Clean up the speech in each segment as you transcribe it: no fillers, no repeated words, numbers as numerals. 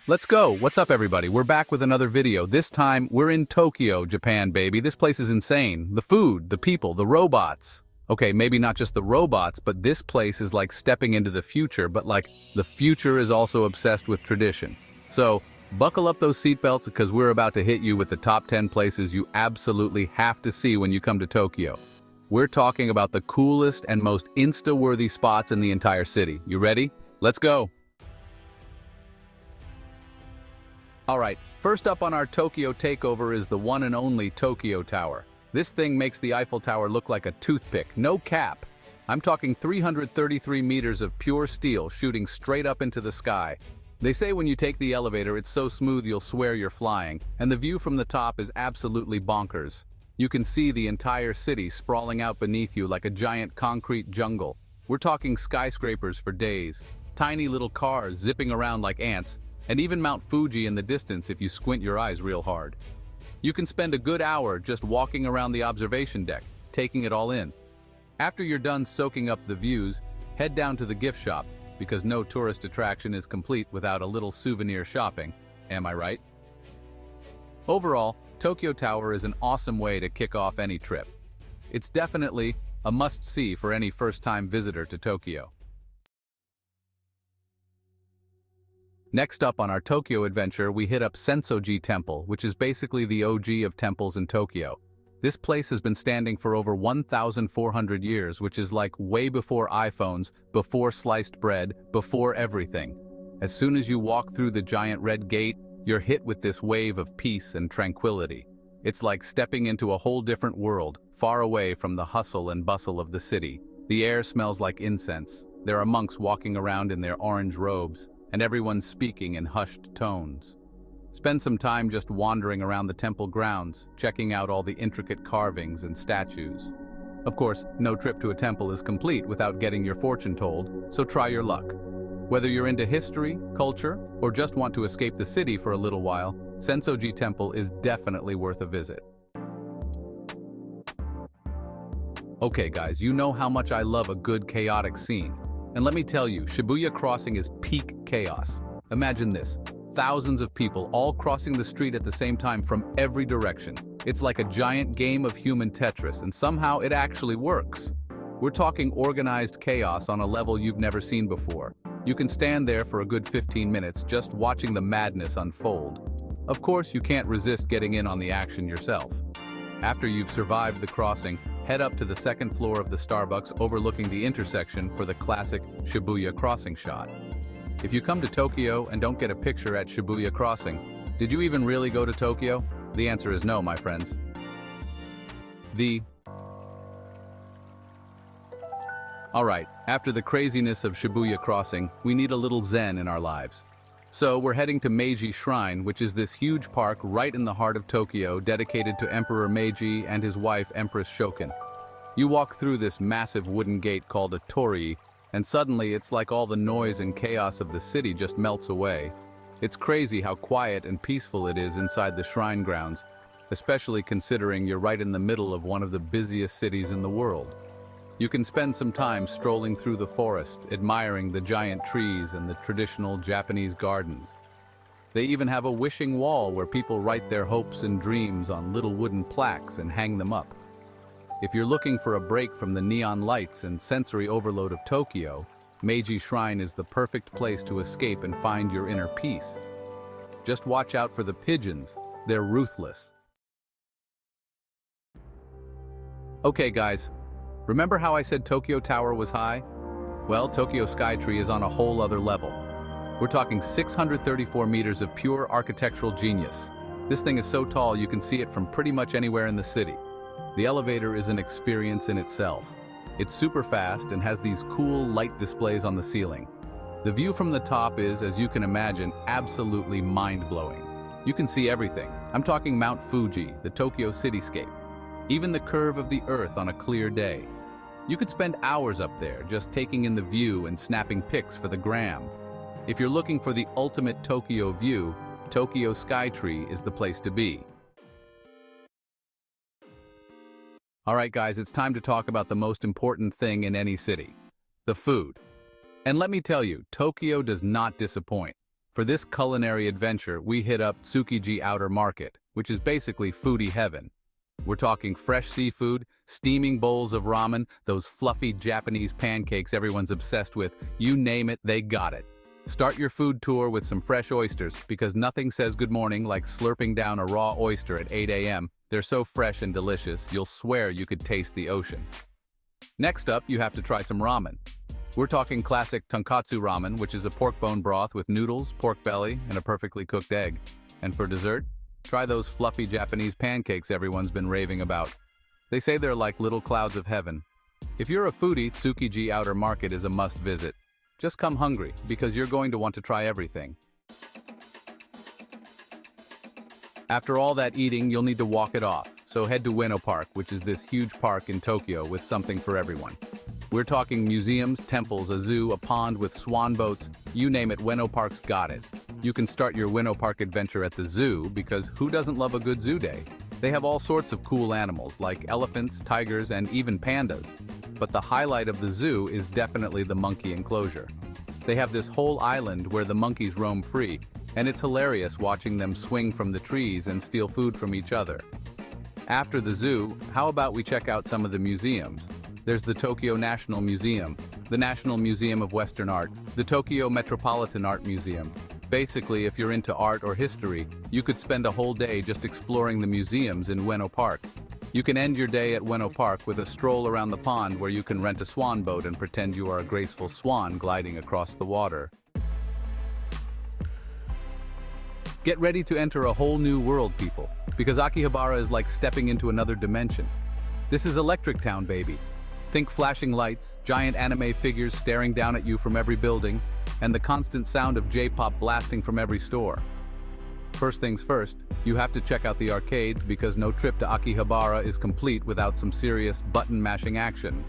Let's go. What's up, everybody? We're back with another video. This time, we're in Tokyo, Japan, baby. This place is insane. The food, the people, the robots. Okay, maybe not just the robots, but this place is like stepping into the future, but like the future is also obsessed with tradition. So, buckle up those seatbelts because we're about to hit you with the top 10 places you absolutely have to see when you come to Tokyo. We're talking about the coolest and most Insta-worthy spots in the entire city. You ready? Let's go. Alright, first up on our Tokyo takeover is the one and only Tokyo Tower. This thing makes the Eiffel Tower look like a toothpick, no cap. I'm talking 333 meters of pure steel shooting straight up into the sky. They say when you take the elevator it's so smooth you'll swear you're flying, and the view from the top is absolutely bonkers. You can see the entire city sprawling out beneath you like a giant concrete jungle. We're talking skyscrapers for days, tiny little cars zipping around like ants, and even Mount Fuji in the distance if you squint your eyes real hard. You can spend a good hour just walking around the observation deck, taking it all in. After you're done soaking up the views, head down to the gift shop, because no tourist attraction is complete without a little souvenir shopping, am I right? Overall, Tokyo Tower is an awesome way to kick off any trip. It's definitely a must-see for any first-time visitor to Tokyo. Next up on our Tokyo adventure, we hit up Senso-ji Temple, which is basically the OG of temples in Tokyo. This place has been standing for over 1,400 years, which is like way before iPhones, before sliced bread, before everything. As soon as you walk through the giant red gate, you're hit with this wave of peace and tranquility. It's like stepping into a whole different world, far away from the hustle and bustle of the city. The air smells like incense. There are monks walking around in their orange robes, and everyone's speaking in hushed tones. Spend some time just wandering around the temple grounds, checking out all the intricate carvings and statues. Of course, no trip to a temple is complete without getting your fortune told, so try your luck. Whether you're into history, culture, or just want to escape the city for a little while, Senso-ji Temple is definitely worth a visit. Okay guys, you know how much I love a good chaotic scene. And let me tell you, Shibuya Crossing is peak chaos. Imagine this, thousands of people all crossing the street at the same time from every direction. It's like a giant game of human Tetris, and somehow it actually works. We're talking organized chaos on a level you've never seen before. You can stand there for a good 15 minutes just watching the madness unfold. Of course, you can't resist getting in on the action yourself. After you've survived the crossing, head up to the second floor of the Starbucks overlooking the intersection for the classic Shibuya Crossing shot. If you come to Tokyo and don't get a picture at Shibuya Crossing, did you even really go to Tokyo? The answer is no, my friends. Alright, after the craziness of Shibuya Crossing, we need a little zen in our lives. So we're heading to Meiji Shrine, which is this huge park right in the heart of Tokyo dedicated to Emperor Meiji and his wife Empress Shokin. You walk through this massive wooden gate called a torii, and suddenly it's like all the noise and chaos of the city just melts away. It's crazy how quiet and peaceful it is inside the shrine grounds, especially considering you're right in the middle of one of the busiest cities in the world. You can spend some time strolling through the forest, admiring the giant trees and the traditional Japanese gardens. They even have a wishing wall where people write their hopes and dreams on little wooden plaques and hang them up. If you're looking for a break from the neon lights and sensory overload of Tokyo, Meiji Shrine is the perfect place to escape and find your inner peace. Just watch out for the pigeons, they're ruthless. Okay guys, remember how I said Tokyo Tower was high? Well, Tokyo Skytree is on a whole other level. We're talking 634 meters of pure architectural genius. This thing is so tall you can see it from pretty much anywhere in the city. The elevator is an experience in itself. It's super fast and has these cool light displays on the ceiling. The view from the top is, as you can imagine, absolutely mind-blowing. You can see everything. I'm talking Mount Fuji, the Tokyo cityscape, even the curve of the earth on a clear day. You could spend hours up there just taking in the view and snapping pics for the gram. If you're looking for the ultimate Tokyo view, Tokyo Skytree is the place to be. Alright guys, it's time to talk about the most important thing in any city, the food. And let me tell you, Tokyo does not disappoint. For this culinary adventure, we hit up Tsukiji Outer Market, which is basically foodie heaven. We're talking fresh seafood, steaming bowls of ramen, those fluffy Japanese pancakes everyone's obsessed with, you name it, they got it. Start your food tour with some fresh oysters, because nothing says good morning like slurping down a raw oyster at 8 a.m. They're so fresh and delicious, you'll swear you could taste the ocean. Next up, you have to try some ramen. We're talking classic tonkatsu ramen, which is a pork bone broth with noodles, pork belly, and a perfectly cooked egg. And for dessert, try those fluffy Japanese pancakes everyone's been raving about. They say they're like little clouds of heaven. If you're a foodie, Tsukiji Outer Market is a must visit. Just come hungry, because you're going to want to try everything. After all that eating, you'll need to walk it off, so head to Ueno Park, which is this huge park in Tokyo with something for everyone. We're talking museums, temples, a zoo, a pond with swan boats, you name it, Ueno Park's got it. You can start your Ueno Park adventure at the zoo, because who doesn't love a good zoo day? They have all sorts of cool animals, like elephants, tigers, and even pandas. But the highlight of the zoo is definitely the monkey enclosure. They have this whole island where the monkeys roam free, and it's hilarious watching them swing from the trees and steal food from each other. After the zoo, how about we check out some of the museums? There's the Tokyo National Museum, the National Museum of Western Art, the Tokyo Metropolitan Art Museum. Basically, if you're into art or history, you could spend a whole day just exploring the museums in Ueno Park. You can end your day at Ueno Park with a stroll around the pond where you can rent a swan boat and pretend you are a graceful swan gliding across the water. Get ready to enter a whole new world, people, because Akihabara is like stepping into another dimension. This is Electric Town, baby. Think flashing lights, giant anime figures staring down at you from every building, and the constant sound of J-pop blasting from every store. First things first, you have to check out the arcades because no trip to Akihabara is complete without some serious button-mashing action.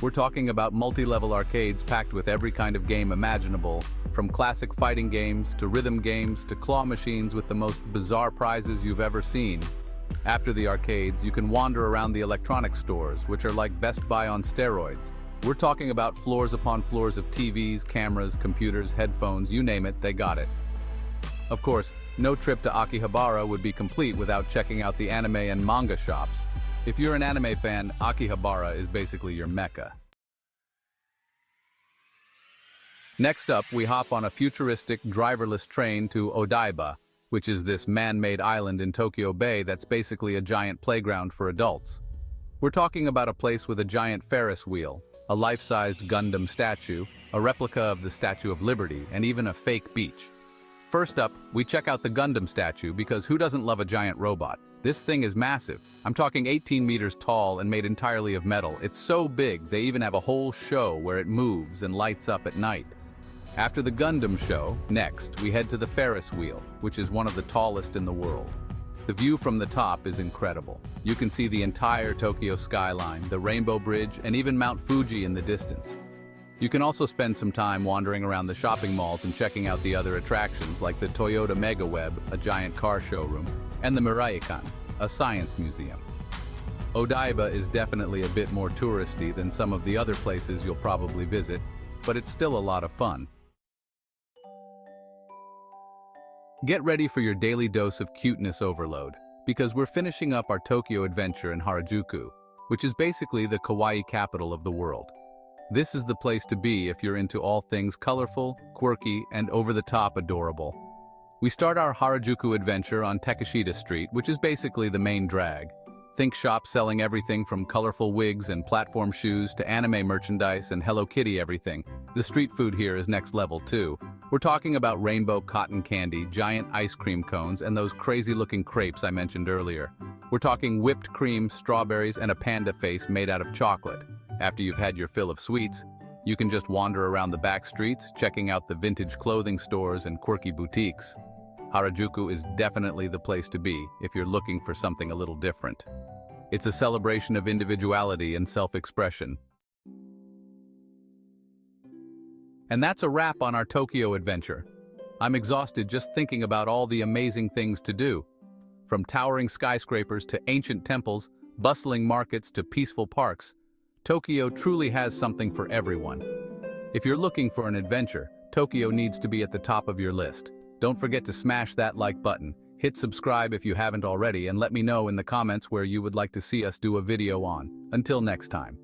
We're talking about multi-level arcades packed with every kind of game imaginable, from classic fighting games to rhythm games to claw machines with the most bizarre prizes you've ever seen. After the arcades, you can wander around the electronics stores, which are like Best Buy on steroids. We're talking about floors upon floors of TVs, cameras, computers, headphones, you name it, they got it. Of course, no trip to Akihabara would be complete without checking out the anime and manga shops. If you're an anime fan, Akihabara is basically your mecca. Next up, we hop on a futuristic driverless train to Odaiba, which is this man-made island in Tokyo Bay that's basically a giant playground for adults. We're talking about a place with a giant Ferris wheel, a life-sized Gundam statue, a replica of the Statue of Liberty, and even a fake beach. First up, we check out the Gundam statue because who doesn't love a giant robot? This thing is massive. I'm talking 18 meters tall and made entirely of metal. It's so big, they even have a whole show where it moves and lights up at night. After the Gundam show, next, we head to the Ferris wheel, which is one of the tallest in the world. The view from the top is incredible. You can see the entire Tokyo skyline, the Rainbow Bridge, and even Mount Fuji in the distance. You can also spend some time wandering around the shopping malls and checking out the other attractions like the Toyota Mega Web, a giant car showroom, and the Miraikan, a science museum. Odaiba is definitely a bit more touristy than some of the other places you'll probably visit, but it's still a lot of fun. Get ready for your daily dose of cuteness overload, because we're finishing up our Tokyo adventure in Harajuku, which is basically the kawaii capital of the world. This is the place to be if you're into all things colorful, quirky, and over-the-top adorable. We start our Harajuku adventure on Takeshita Street, which is basically the main drag. Think shops selling everything from colorful wigs and platform shoes to anime merchandise and Hello Kitty everything. The street food here is next level too. We're talking about rainbow cotton candy, giant ice cream cones, and those crazy-looking crepes I mentioned earlier. We're talking whipped cream, strawberries, and a panda face made out of chocolate. After you've had your fill of sweets, you can just wander around the back streets, checking out the vintage clothing stores and quirky boutiques. Harajuku is definitely the place to be if you're looking for something a little different. It's a celebration of individuality and self-expression. And that's a wrap on our Tokyo adventure. I'm exhausted just thinking about all the amazing things to do. From towering skyscrapers to ancient temples, bustling markets to peaceful parks, Tokyo truly has something for everyone. If you're looking for an adventure, Tokyo needs to be at the top of your list. Don't forget to smash that like button, hit subscribe if you haven't already, and let me know in the comments where you would like to see us do a video on. Until next time.